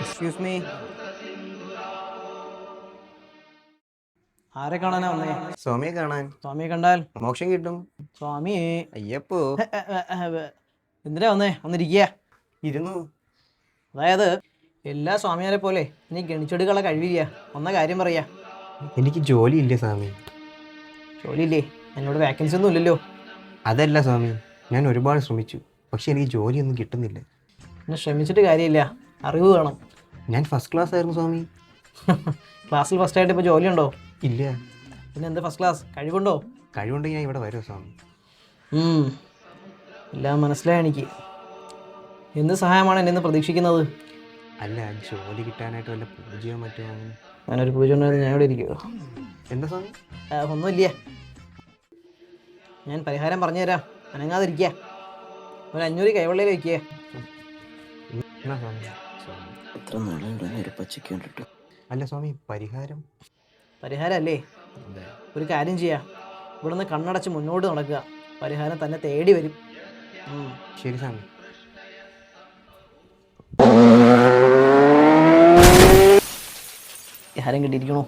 Excuse me. ആരെ കാണാനാ വന്നേ? സ്വാമിയെ കാണാൻ. സ്വാമിയെ കണ്ടാൽ മോക്ഷം കിട്ടും. സ്വാമി അയ്യപ്പോ. എന്തിനാ വന്നേ? വന്നിരിക്കുക. ഇരുന്നു. അതായത് എല്ലാ സ്വാമിയാരെ പോലെ ഇനി ഗണിച്ചെടുക്കളെ കഴിവില്ല. ഒന്ന കാര്യം പറയാ. എനിക്ക് ജോലിയില്ല സ്വാമി. ജോലിയില്ലേ? എന്നോട് വാക്കൻസി ഒന്നും ഇല്ലല്ലോ. അതല്ല സ്വാമി, ഞാൻ ഒരുപാട് ശ്രമിച്ചു, പക്ഷെ എനിക്ക് ജോലിയൊന്നും കിട്ടുന്നില്ല. പിന്നെ ശ്രമിച്ചിട്ട് കാര്യമില്ല, അറിവ് വേണം. ഞാൻ ഫസ്റ്റ് ക്ലാസ് ആയിരുന്നു സ്വാമി. ക്ലാസ്സിൽ ഫസ്റ്റ് ആയിട്ട് ഇപ്പോൾ ജോലിയുണ്ടോ? ഇല്ല. പിന്നെ എന്താ ഫസ്റ്റ് ക്ലാസ്? കഴിവുണ്ടോ? കഴിവുണ്ടെങ്കിൽ ഞാൻ ഇവിടെ വരുമോ സ്വാമി? എല്ലാം മനസ്സിലായി എനിക്ക്. എന്ത് സഹായമാണ് എന്നെ പ്രതീക്ഷിക്കുന്നത്? അല്ല, ജോലി കിട്ടാനായിട്ട് വല്ല പൂജയോ മറ്റോ അങ്ങനെ. ഞാനൊരു പൂജ ഉണ്ടായിരുന്നു, ഞാൻ ഇവിടെ ഇരിക്കുമോ? എന്താ സ്വാമി? ഒന്നുമില്ല, ഞാൻ പരിഹാരം പറഞ്ഞുതരാം. അനങ്ങാതിരിക്കുക. ഒരു 500 കൈവെള്ളയിൽ വയ്ക്കുക. എന്നാ സ്വാമി? എത്ര നാളെ ഇവിടെ ഒരു പച്ചക്ക് കണ്ടിട്ട്. അല്ല സ്വാമി, പരിഹാരം? പരിഹാരം അല്ലേ? ഒരു കാര്യം ചെയ്യാം, ഇവിടുന്ന് കണ്ണടച്ച് മുന്നോട്ട് നടക്കുക. പരിഹാരം തന്നെ തേടി വരും. ശരി സ്വാമി. പരിഹാരം കിട്ടിയിരിക്കണോ?